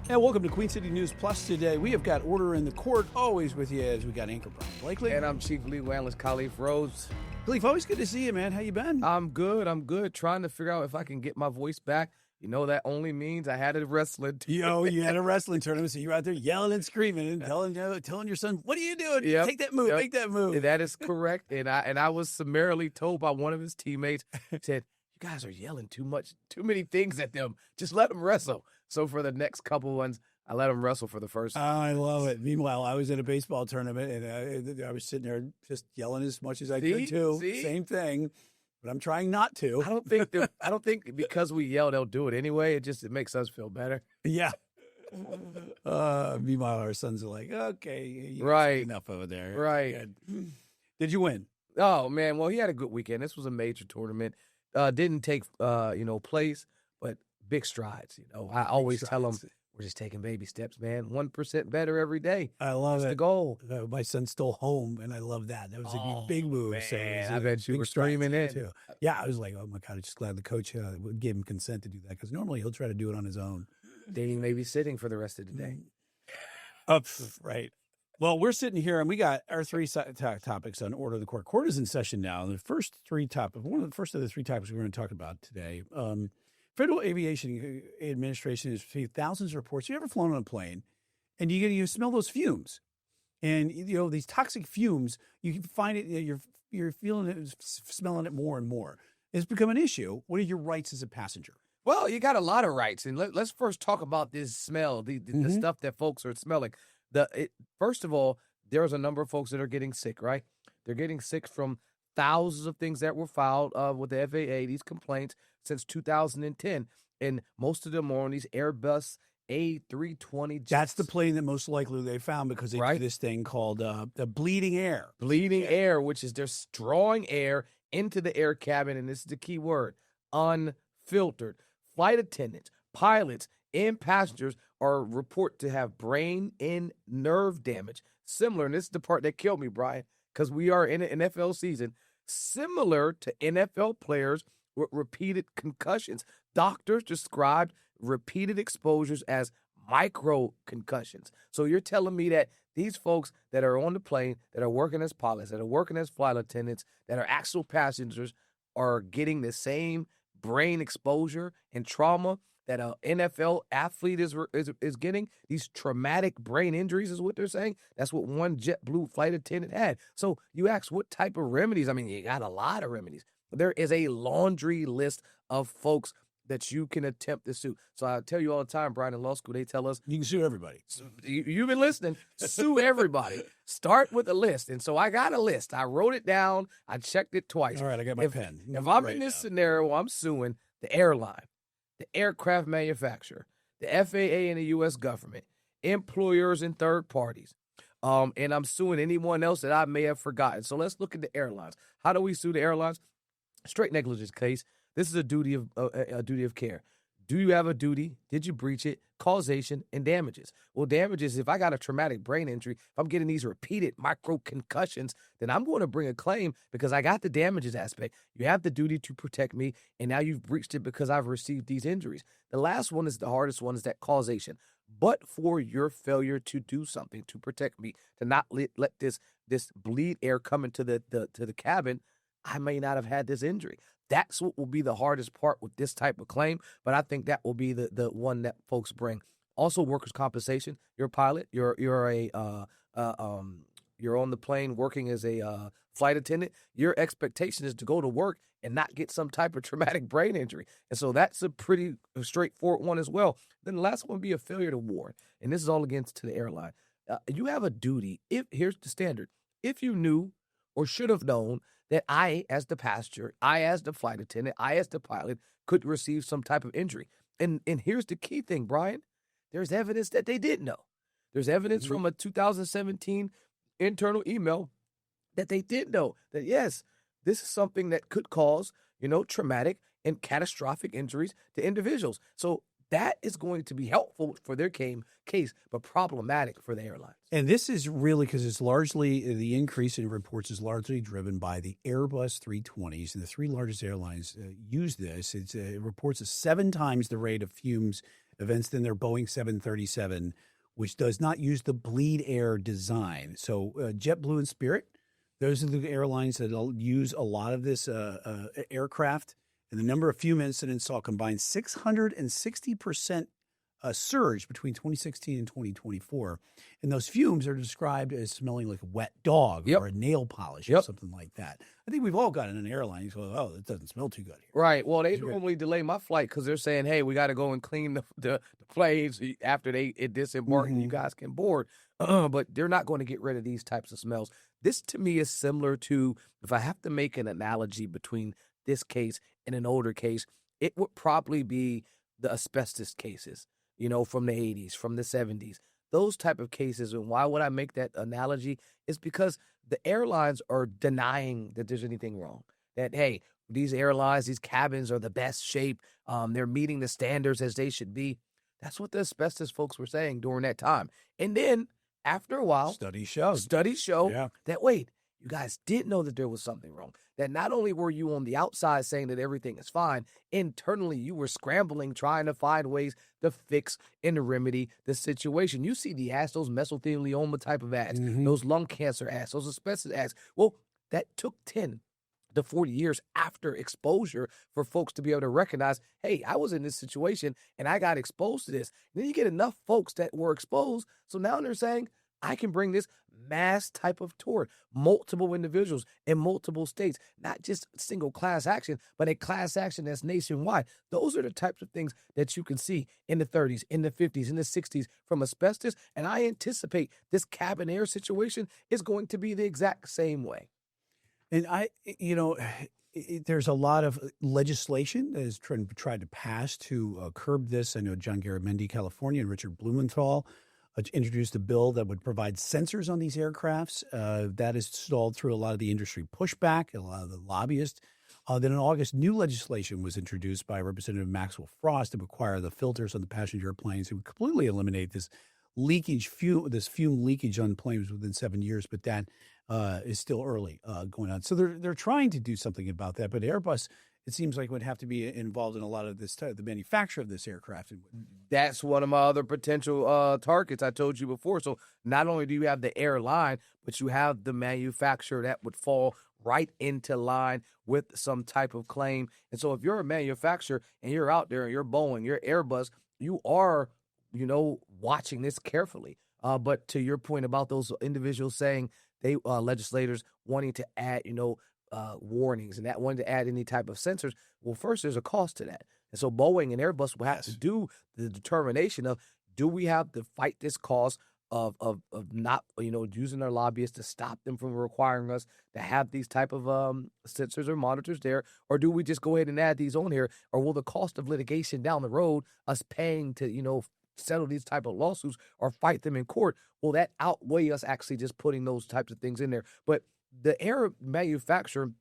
And welcome to Queen City News Plus today. We have got Order in the Court always with you as we got anchor Brien Blakely. And I'm Chief Legal Analyst Khalif Rhodes. Khalif, always good to see you, man. How you been? I'm good. Trying to figure out if I can get my voice back. You know, that only means I had a wrestling. Yo, you had a wrestling tournament, so you're out there yelling and screaming and telling your son, what are you doing? Yep. Take that move, make that move. That is correct. And I was summarily told by one of his teammates, said, you guys are yelling too many things at them. Just let them wrestle. So for the next couple ones, I let them wrestle for the first. I love it. Meanwhile, I was in a baseball tournament, and I was sitting there just yelling as much as I could, too. See? Same thing, but I'm trying not to. I don't think because we yell, they'll do it anyway. It makes us feel better. Yeah. Meanwhile, our sons are like, okay, right, enough over there. Right. Did you win? Oh, man. Well, he had a good weekend. This was a major tournament. Didn't take, place, but big strides. I always tell them, we're just taking baby steps, man. 1% better every day. I love That's it. the goal. My son's still home, and I love that. That was a big move. Man, so I bet you were screaming in. Too. Yeah, I was like, oh, my God, I'm just glad the coach gave him consent to do that, because normally he'll try to do it on his own. Dating may be sitting for the rest of the day. Right. Well, we're sitting here, and we got our three topics on Order of the Court. Court is in session now. The first three topics, one of the first of the three topics we're going to talk about today, Federal Aviation Administration has received thousands of reports. You ever flown on a plane, and you smell those fumes, and these toxic fumes. You can find it. You're feeling it, smelling it more and more. It's become an issue. What are your rights as a passenger? Well, you got a lot of rights, and let's first talk about this smell, the stuff that folks are smelling. First of all, there's a number of folks that are getting sick. Right? They're getting sick from thousands of things that were filed with the FAA. These complaints since 2010, and most of them are on these Airbus A320 jets. That's the plane that most likely they found, because they do this thing called the bleeding air. Air, which is they're drawing air into the air cabin, and this is the key word, unfiltered. Flight attendants, pilots, and passengers are reported to have brain and nerve damage. Similar, and this is the part that killed me, Brien, because we are in an NFL season, similar to NFL players with repeated concussions. Doctors described repeated exposures as micro concussions. So you're telling me that these folks that are on the plane, that are working as pilots, that are working as flight attendants, that are actual passengers, are getting the same brain exposure and trauma that an NFL athlete is getting? These traumatic brain injuries is what they're saying. That's what one JetBlue flight attendant had. So you ask what type of remedies? I mean, you got a lot of remedies. There is a laundry list of folks that you can attempt to sue. So I tell you all the time, Brien, in law school, they tell us, you can sue everybody. You've been listening. Sue everybody. Start with a list. And so I got a list. I wrote it down. I checked it twice. All right, I got my pen. If I'm in this scenario, I'm suing the airline, the aircraft manufacturer, the FAA and the U.S. government, employers and third parties. And I'm suing anyone else that I may have forgotten. So let's look at the airlines. How do we sue the airlines? Straight negligence case. This is a duty of care. Do you have a duty? Did you breach it? Causation and damages. Well, damages, if I got a traumatic brain injury, if I'm getting these repeated micro concussions, then I'm going to bring a claim because I got the damages aspect. You have the duty to protect me, and now you've breached it because I've received these injuries. The last one is the hardest one, is that causation. But for your failure to do something to protect me, to not let this bleed air come into the cabin, I may not have had this injury. That's what will be the hardest part with this type of claim, but I think that will be the one that folks bring. Also, workers' compensation. You're a pilot. You're on the plane working as a flight attendant. Your expectation is to go to work and not get some type of traumatic brain injury, and so that's a pretty straightforward one as well. Then the last one would be a failure to warn, and this is all against to the airline. You have a duty. Here's the standard: if you knew or should have known that I, as the passenger, I, as the flight attendant, I, as the pilot, could receive some type of injury. And here's the key thing, Brien. There's evidence that they did know. There's evidence from a 2017 internal email that they did know that, yes, this is something that could cause, traumatic and catastrophic injuries to individuals. So that is going to be helpful for their case, but problematic for the airlines. And this is really because it's largely, the increase in reports is largely driven by the Airbus 320s, and the three largest airlines use this. It reports 7 times the rate of fumes events than their Boeing 737, which does not use the bleed air design. So JetBlue and Spirit, those are the airlines that use a lot of this aircraft. And the number of fume incidents saw a combined 660% surge between 2016 and 2024. And those fumes are described as smelling like a wet dog or a nail polish or something like that. I think we've all gotten in an airline. You go, oh, it doesn't smell too good here. Right. Well, they normally delay my flight because they're saying, hey, we got to go and clean the planes after it disembark and you guys can board. But they're not going to get rid of these types of smells. This, to me, is similar to, if I have to make an analogy between this case and an older case, it would probably be the asbestos cases, from the 80s, from the 70s, those type of cases. And why would I make that analogy? Is because the airlines are denying that there's anything wrong. That, hey, these airlines, these cabins are the best shape. They're meeting the standards as they should be. That's what the asbestos folks were saying during that time. And then after a while, studies show that, wait, you guys did know that there was something wrong. That not only were you on the outside saying that everything is fine, internally you were scrambling, trying to find ways to fix and to remedy the situation. You see the ads, those mesothelioma type of ads, those lung cancer ads, those asbestos ads. Well, that took 10 to 40 years after exposure for folks to be able to recognize, hey, I was in this situation and I got exposed to this. And then you get enough folks that were exposed. So now they're saying, I can bring this mass type of tort, multiple individuals in multiple states, not just single class action, but a class action that's nationwide. Those are the types of things that you can see in the 30s, in the 50s, in the 60s from asbestos. And I anticipate this cabin air situation is going to be the exact same way. And there's a lot of legislation that is tried to pass to curb this. I know John Garamendi, California, and Richard Blumenthal introduced a bill that would provide sensors on these aircrafts. That is stalled through a lot of the industry pushback, a lot of the lobbyists. Then in August, new legislation was introduced by Representative Maxwell Frost to require the filters on the passenger planes to completely eliminate this fume leakage on planes within 7 years. But that is still early going on. So they're trying to do something about that. But Airbus, it seems like, would have to be involved in a lot of this, the manufacture of this aircraft. That's one of my other potential targets I told you before. So not only do you have the airline, but you have the manufacturer that would fall right into line with some type of claim. And so if you're a manufacturer and you're out there and you're Boeing, you're Airbus, you are, watching this carefully. But to your point about those individuals saying they legislators wanting to add, warnings and that wanting to add any type of sensors. Well, first, there's a cost to that. And so Boeing and Airbus will have to do the determination of, do we have to fight this cost of not, using our lobbyists to stop them from requiring us to have these type of sensors or monitors there? Or do we just go ahead and add these on here? Or will the cost of litigation down the road, us paying to, settle these type of lawsuits or fight them in court, will that outweigh us actually just putting those types of things in there? But the air manufacturer,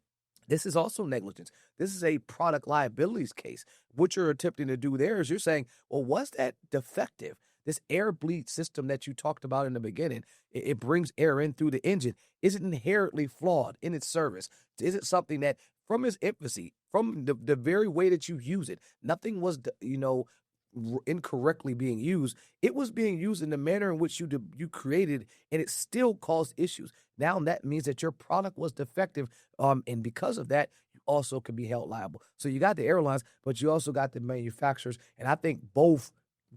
this is also negligence. This is a product liabilities case. What you're attempting to do there is you're saying, well, was that defective? This air bleed system that you talked about in the beginning, it brings air in through the engine. Is it inherently flawed in its service? Is it something that from its infancy, from the very way that you use it, nothing was, incorrectly being used? It was being used in the manner in which you created, and it still caused issues. Now that means that your product was defective, and because of that, you also can be held liable. So you got the airlines, but you also got the manufacturers, and I think both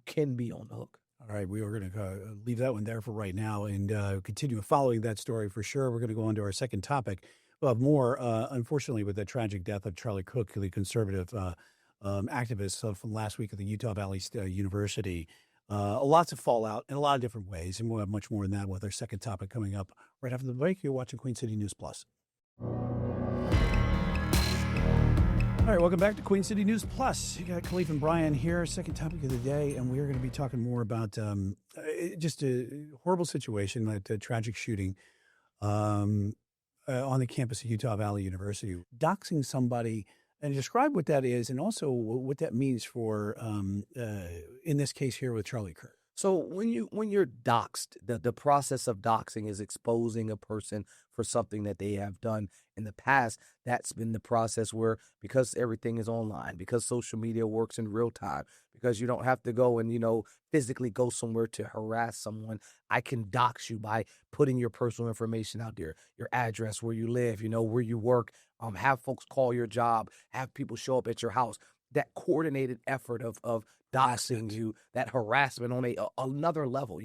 can be on the hook. All right, we are going to leave that one there for right now and continue following that story for sure. We're going to go on to our second topic. We'll have more, unfortunately, with the tragic death of Charlie Kirk, the conservative activist from last week at the Utah Valley University. Lots of fallout in a lot of different ways, and we'll have much more in that with our second topic coming up right after the break. You're watching Queen City News Plus. All right, welcome back to Queen City News Plus. You got Khalif and Brien here, second topic of the day, and we are going to be talking more about just a horrible situation, a tragic shooting on the campus of Utah Valley University. Doxing somebody, and describe what that is and also what that means for, in this case here with Charlie Kirk. So when you're doxxed, the process of doxing is exposing a person for something that they have done in the past. That's been the process where, because everything is online, because social media works in real time, because you don't have to go and physically go somewhere to harass someone. I can dox you by putting your personal information out there, your address, where you live, where you work, have folks call your job, have people show up at your house. That coordinated effort of doxing you, that harassment on another level.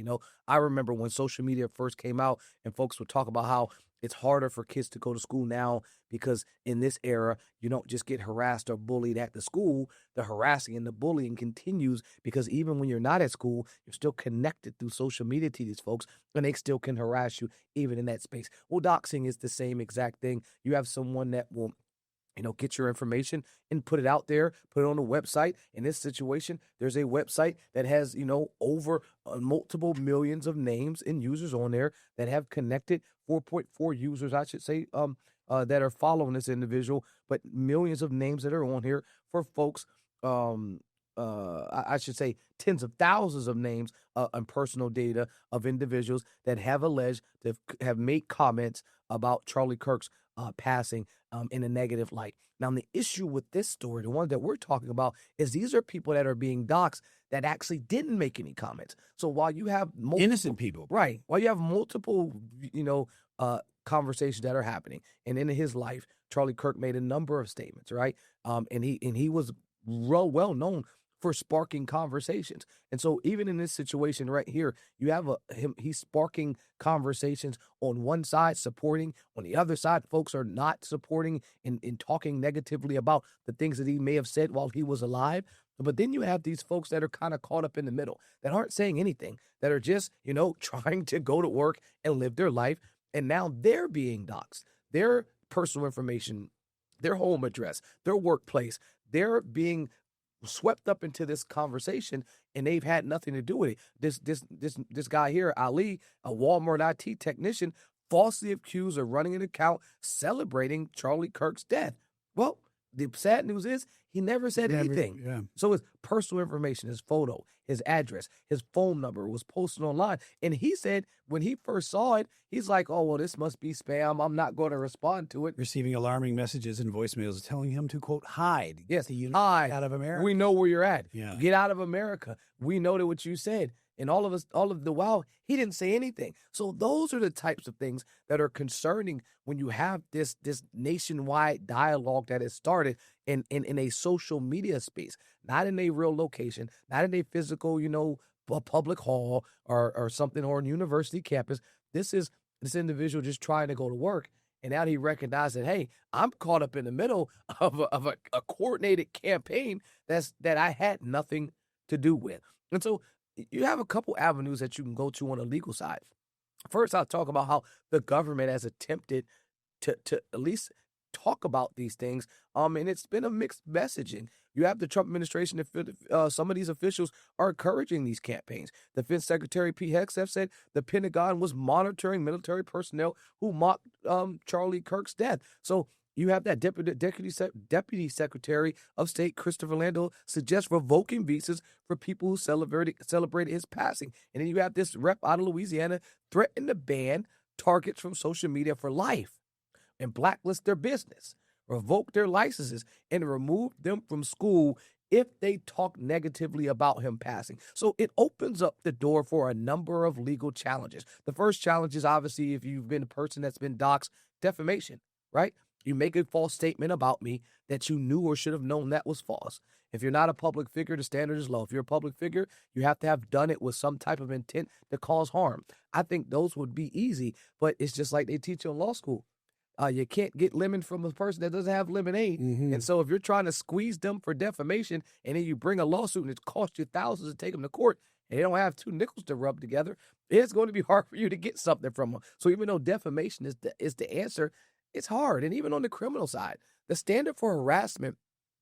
I remember when social media first came out and folks would talk about how it's harder for kids to go to school now because in this era, you don't just get harassed or bullied at the school. The harassing and the bullying continues because even when you're not at school, you're still connected through social media to these folks and they still can harass you even in that space. Well, doxing is the same exact thing. You have someone that will get your information and put it out there, put it on the website. In this situation, there's a website that has, over multiple millions of names and users on there that have connected 4.4 users, I should say, that are following this individual, but millions of names that are on here for folks. I should say tens of thousands of names and personal data of individuals that have alleged to have made comments about Charlie Kirk's passing in a negative light. Now, the issue with this story, the one that we're talking about, is these are people that are being doxxed that actually didn't make any comments. So while you have innocent people, right? While you have multiple, conversations that are happening, and in his life, Charlie Kirk made a number of statements, right? And he was well known for sparking conversations. And so even in this situation right here, you have he's sparking conversations on one side, supporting, on the other side, folks are not supporting and talking negatively about the things that he may have said while he was alive. But then you have these folks that are kind of caught up in the middle, that aren't saying anything, that are just, trying to go to work and live their life. And now they're being doxxed. Their personal information, their home address, their workplace, they're being swept up into this conversation, and they've had nothing to do with it. This guy here, Ali, a Walmart IT technician, falsely accused of running an account celebrating Charlie Kirk's death. Well, the sad news is he never said anything. Yeah. So his personal information, his photo, his address, his phone number was posted online. And he said when he first saw it, he's like, oh, well, this must be spam. I'm not going to respond to it. Receiving alarming messages and voicemails telling him to, quote, hide. Yes, hide out of America. We know where you're at. Yeah. Get out of America. We know that what you said. And all of the while, he didn't say anything. So those are the types of things that are concerning when you have this nationwide dialogue that has started in a social media space, not in a real location, not in a physical, a public hall or something, or a university campus. This is this individual just trying to go to work. And now he recognized that, hey, I'm caught up in the middle of a coordinated campaign that I had nothing to do with. And so you have a couple avenues that you can go to on the legal side. First, I'll talk about how the government has attempted to at least talk about these things, and it's been a mixed messaging. You have the Trump administration, some of these officials are encouraging these campaigns. Defense Secretary Pete Hegseth said the Pentagon was monitoring military personnel who mocked Charlie Kirk's death. So you have that Deputy Secretary of State Christopher Landau suggests revoking visas for people who celebrated his passing. And then you have this rep out of Louisiana threatening to ban targets from social media for life and blacklist their business, revoke their licenses, and remove them from school if they talk negatively about him passing. So it opens up the door for a number of legal challenges. The first challenge is obviously, if you've been a person that's been doxxed, defamation, right? You make a false statement about me that you knew or should have known that was false. If you're not a public figure, the standard is low. If you're a public figure, you have to have done it with some type of intent to cause harm. I think those would be easy, but it's just like they teach you in law school. You can't get lemon from a person that doesn't have lemonade. Mm-hmm. And so if you're trying to squeeze them for defamation and then you bring a lawsuit and it costs you thousands to take them to court and they don't have two nickels to rub together, it's going to be hard for you to get something from them. So even though defamation is the answer, it's hard. And even on the criminal side, the standard for harassment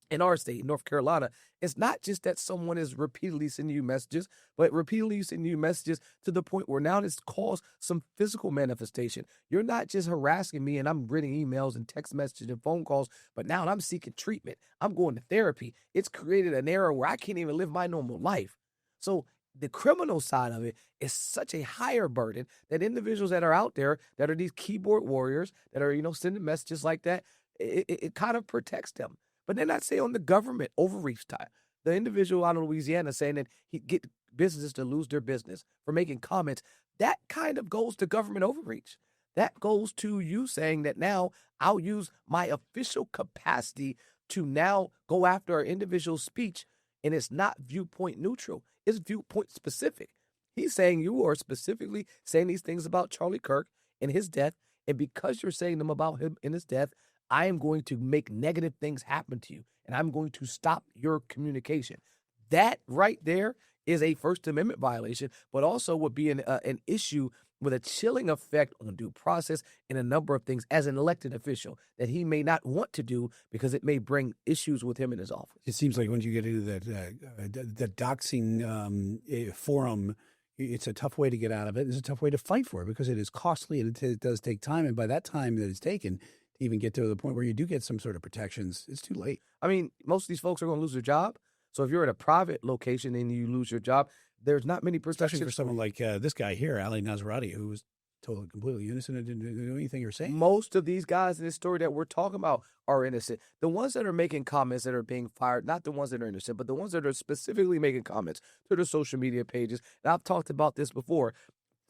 in our state, North Carolina, it's not just that someone is repeatedly sending you messages, but repeatedly sending you messages to the point where now it's caused some physical manifestation. You're not just harassing me and I'm reading emails and text messages and phone calls, but now I'm seeking treatment. I'm going to therapy. It's created an era where I can't even live my normal life. So the criminal side of it is such a higher burden that individuals that are out there that are these keyboard warriors that are, sending messages like that, it kind of protects them. But then I'd say on the government overreach side, the individual out of Louisiana saying that he get businesses to lose their business for making comments, that kind of goes to government overreach. That goes to you saying that now I'll use my official capacity to now go after an individual's speech, and it's not viewpoint neutral. It's viewpoint specific. He's saying you are specifically saying these things about Charlie Kirk and his death, and because you're saying them about him and his death, I am going to make negative things happen to you, and I'm going to stop your communication. That right there is a First Amendment violation, but also would be an issue with a chilling effect on due process and a number of things as an elected official that he may not want to do because it may bring issues with him in his office. It seems like when you get into that doxing forum, it's a tough way to get out of it. It's a tough way to fight for it because it is costly and it does take time. And by that time that it's taken to even get to the point where you do get some sort of protections, it's too late. I mean, most of these folks are going to lose their job. So if you're at a private location and you lose your job, there's not many protections. Especially for someone like this guy here, Ali Nazarati, who was totally, completely innocent and didn't do anything you're saying. Most of these guys in this story that we're talking about are innocent. The ones that are making comments that are being fired, not the ones that are innocent, but the ones that are specifically making comments to their social media pages. And I've talked about this before.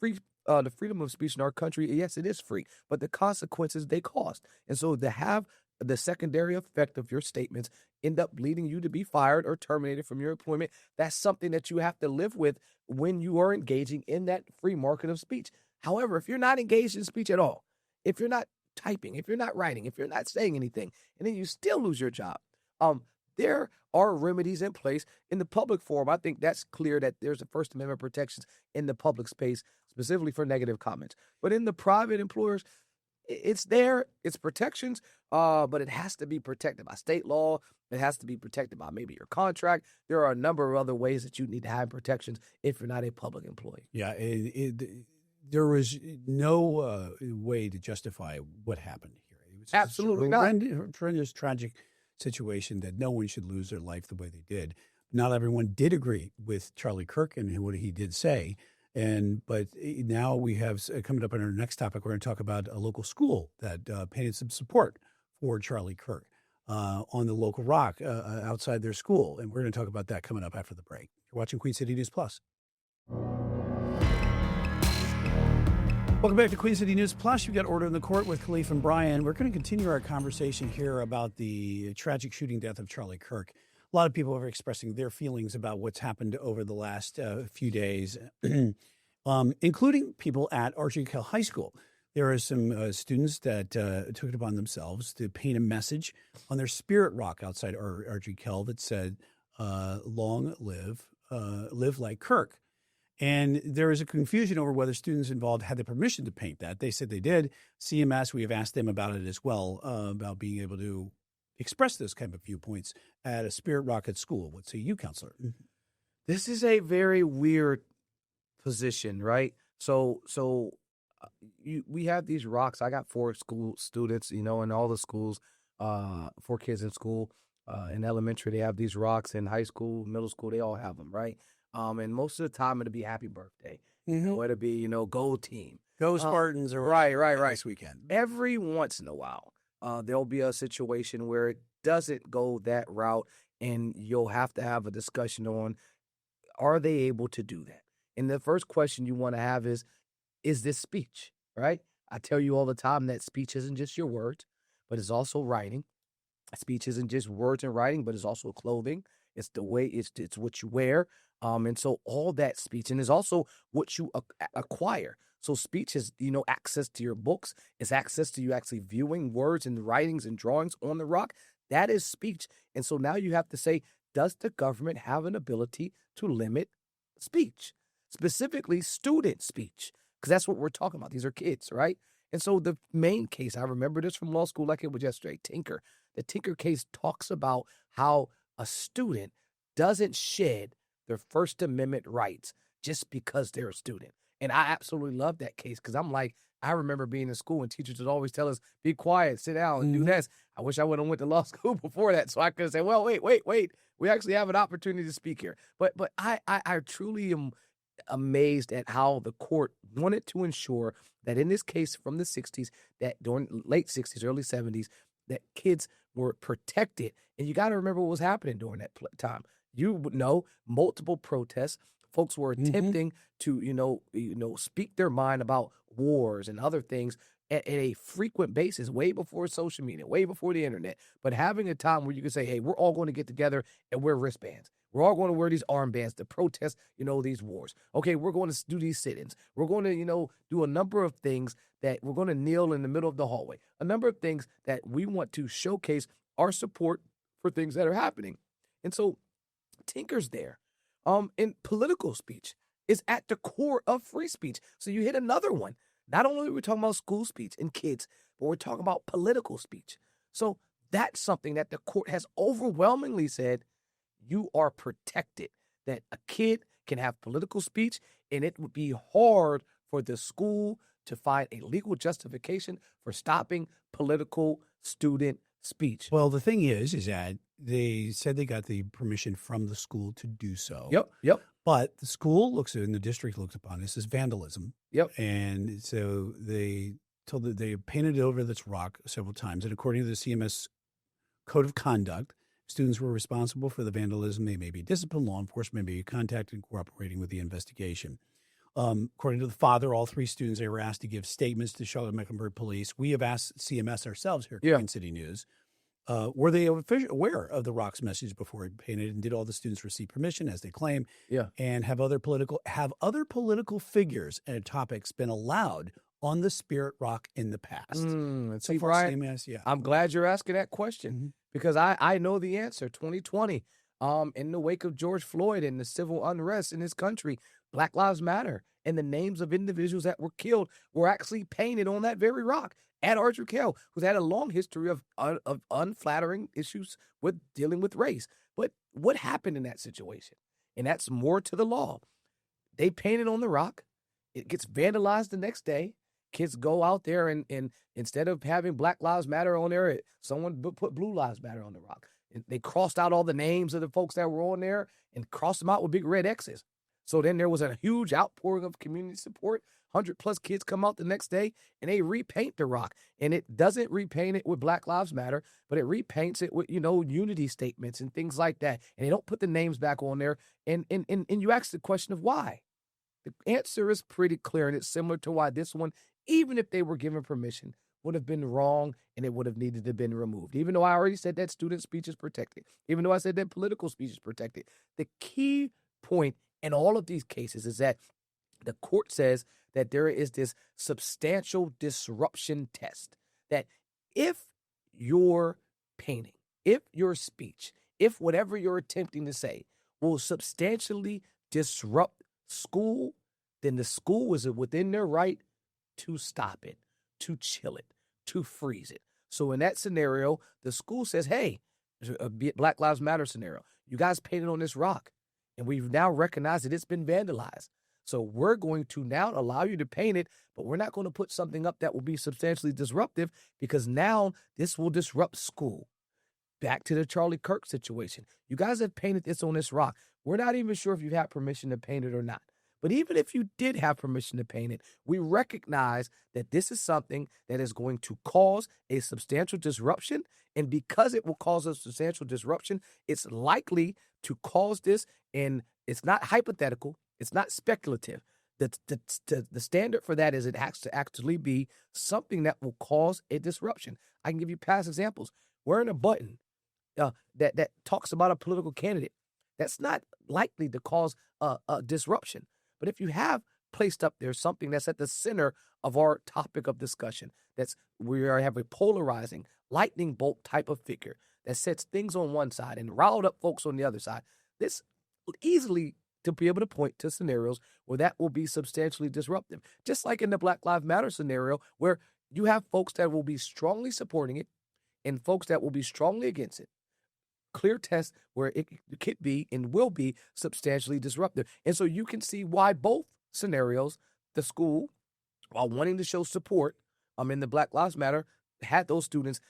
The freedom of speech in our country, yes, it is free, but the consequences they cost. And so to have the secondary effect of your statements end up leading you to be fired or terminated from your employment, that's something that you have to live with when you are engaging in that free market of speech. However, if you're not engaged in speech at all, if you're not typing, if you're not writing, if you're not saying anything, and then you still lose your job, there are remedies in place in the public forum. I think that's clear that there's a First Amendment protections in the public space, specifically for negative comments. But in the private employers, it's there, it's protections, but it has to be protected by state law. It has to be protected by maybe your contract. There are a number of other ways that you need to have protections if you're not a public employee. Yeah, there was no way to justify what happened here. It was Absolutely a horrendous, tragic situation that no one should lose their life the way they did. Not everyone did agree with Charlie Kirk and what he did say. But now we have coming up on our next topic, we're going to talk about a local school that painted some support for Charlie Kirk on the local rock outside their school. And we're going to talk about that coming up after the break. You're watching Queen City News Plus. Welcome back to Queen City News Plus. You've got Order in the Court with Khalif and Brien. We're going to continue our conversation here about the tragic shooting death of Charlie Kirk. A lot of people are expressing their feelings about what's happened over the last few days, including people at Audrey Kell High School. There are some students that took it upon themselves to paint a message on their spirit rock outside Audrey Kell that said, long live like Kirk. And there is a confusion over whether students involved had the permission to paint that. They said they did. CMS, we have asked them about it as well, about being able to express those kind of viewpoints at a spirit rock at school. What say you, counselor? This is a very weird position, right? We have these rocks. I got 4 school students, in all the schools, 4 kids in school. In elementary, they have these rocks. In high school, middle school, they all have them, right? And most of the time, it'll be happy birthday. Or it'll be, gold team. Go Spartans. Or right. This weekend. Every once in a while, there'll be a situation where it doesn't go that route, and you'll have to have a discussion on, are they able to do that? And the first question you want to have is this speech, right? I tell you all the time that speech isn't just your words, but it's also writing. Speech isn't just words and writing, but it's also clothing. It's the way, it's what you wear. And so all that speech, and it's also what you acquire. So speech is, access to your books. It's access to you actually viewing words and writings and drawings on the rock. That is speech. And so now you have to say, does the government have an ability to limit speech, specifically student speech? Because that's what we're talking about. These are kids, right? And so the main case, I remember this from law school like it was yesterday, Tinker. The Tinker case talks about how a student doesn't shed their First Amendment rights just because they're a student. And I absolutely love that case because I'm like, I remember being in school and teachers would always tell us, be quiet, sit down, and do Mhm. this. I wish I would have went to law school before that so I could have said, well, wait. We actually have an opportunity to speak here. But I truly am amazed at how the court wanted to ensure that in this case from the 60s, that during late 60s, early 70s, that kids were protected. And you got to remember what was happening during that time. You would know multiple protests. Folks were Mhm. attempting to, speak their mind about wars and other things at a frequent basis, way before social media, way before the internet. But having a time where you can say, hey, we're all going to get together and wear wristbands. We're all going to wear these armbands to protest, these wars. Okay, we're going to do these sit-ins. We're going to, do a number of things that we're going to kneel in the middle of the hallway. A number of things that we want to showcase our support for things that are happening. And so Tinker's there. In political speech is at the core of free speech. So you hit another one. Not only are we talking about school speech and kids, but we're talking about political speech. So that's something that the court has overwhelmingly said you are protected, that a kid can have political speech, and it would be hard for the school to find a legal justification for stopping political student speech. Well, the thing is that they said they got the permission from the school to do so. Yep. But the school the district looks upon this as vandalism. Yep. And so they painted over this rock several times. And according to the CMS Code of Conduct, students were responsible for the vandalism. They may be disciplined, law enforcement may be contacted and cooperating with the investigation. According to the father, all three students, they were asked to give statements to Charlotte Mecklenburg Police. We have asked CMS ourselves here at Queen City News. Were they aware of the rock's message before it painted, and did all the students receive permission, as they claim? Yeah. And have other political figures and topics been allowed on the Spirit Rock in the past? See, Brien, CMS, yeah. I'm glad you're asking that question because I know the answer. 2020, in the wake of George Floyd and the civil unrest in this country, Black Lives Matter and the names of individuals that were killed were actually painted on that very rock. At Audrey Kell, who's had a long history of unflattering issues with dealing with race. But what happened in that situation? And that's more to the law. They painted on the rock. It gets vandalized the next day. Kids go out there and instead of having Black Lives Matter on there, someone put Blue Lives Matter on the rock. And they crossed out all the names of the folks that were on there and crossed them out with big red X's. So then there was a huge outpouring of community support. 100+ kids come out the next day and they repaint the rock. And it doesn't repaint it with Black Lives Matter, but it repaints it with, unity statements and things like that. And they don't put the names back on there. And you ask the question of why. The answer is pretty clear, and it's similar to why this one, even if they were given permission, would have been wrong and it would have needed to have been removed. Even though I already said that student speech is protected, even though I said that political speech is protected, the key point in all of these cases is that the court says that there is this substantial disruption test, that if your painting, if your speech, if whatever you're attempting to say will substantially disrupt school, then the school is within their right to stop it, to chill it, to freeze it. So in that scenario, the school says, hey, a Black Lives Matter scenario, you guys painted on this rock, and we've now recognized that it's been vandalized. So we're going to now allow you to paint it, but we're not going to put something up that will be substantially disruptive because now this will disrupt school. Back to the Charlie Kirk situation. You guys have painted this on this rock. We're not even sure if you have permission to paint it or not. But even if you did have permission to paint it, we recognize that this is something that is going to cause a substantial disruption. And because it will cause a substantial disruption, it's likely to cause this, and it's not hypothetical. It's not speculative. The standard for that is it has to actually be something that will cause a disruption. I can give you past examples. Wearing a button that talks about a political candidate, that's not likely to cause a disruption. But if you have placed up there something that's at the center of our topic of discussion, we have a polarizing lightning bolt type of figure that sets things on one side and riled up folks on the other side, this easily to be able to point to scenarios where that will be substantially disruptive. Just like in the Black Lives Matter scenario, where you have folks that will be strongly supporting it and folks that will be strongly against it. Clear test where it could be and will be substantially disruptive. And so you can see why both scenarios, the school while wanting to show support in the Black Lives Matter, had those students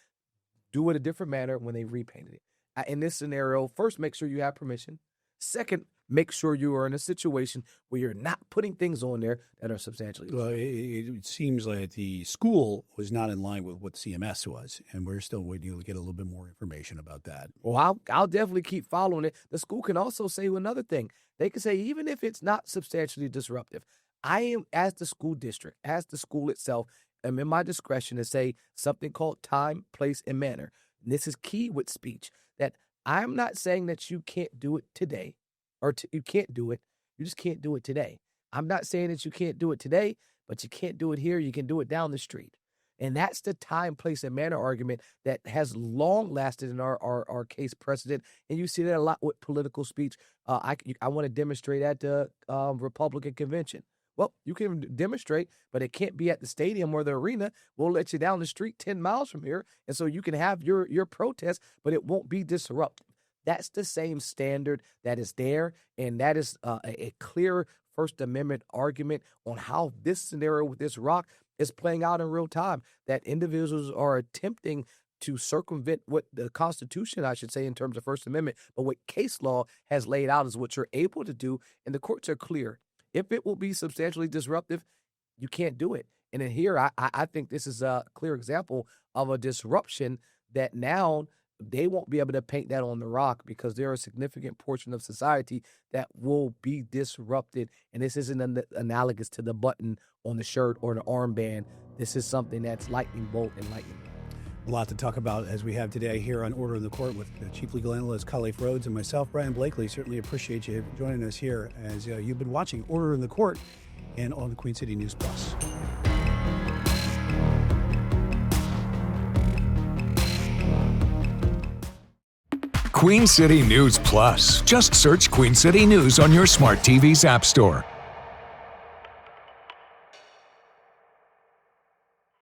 do it a different manner when they repainted it. In this scenario, first, make sure you have permission. Second, make sure you are in a situation where you're not putting things on there that are substantially. Well, it seems like the school was not in line with what CMS was, and we're still waiting to get a little bit more information about that. Well, I'll definitely keep following it. The school can also say another thing. They can say, even if it's not substantially disruptive, I am, as the school district, as the school itself, am in my discretion to say something called time, place, and manner. And this is key with speech, that I'm not saying that you can't do it today, or you can't do it. You just can't do it today. I'm not saying that you can't do it today, but you can't do it here. You can do it down the street. And that's the time, place, and manner argument that has long lasted in our case precedent. And you see that a lot with political speech. I want to demonstrate at the Republican convention. Well, you can demonstrate, but it can't be at the stadium or the arena. We'll let you down the street 10 miles from here. And so you can have your protest, but it won't be disruptive. That's the same standard that is there. And that is a clear First Amendment argument on how this scenario with this rock is playing out in real time, that individuals are attempting to circumvent what the Constitution, I should say, in terms of First Amendment, but what case law has laid out is what you're able to do. And the courts are clear. If it will be substantially disruptive, you can't do it. And in here, I think this is a clear example of a disruption that now they won't be able to paint that on the rock, because there are a significant portion of society that will be disrupted. And this isn't analogous to the button on the shirt or the armband. This is something that's lightning bolt and lightning. A lot to talk about as we have today here on Order in the Court with the Chief Legal Analyst Khalif Rhodes and myself, Brien Blakely. Certainly appreciate you joining us here as you've been watching Order in the Court and on the Queen City News Plus. Queen City News Plus. Just search Queen City News on your smart TV's app store.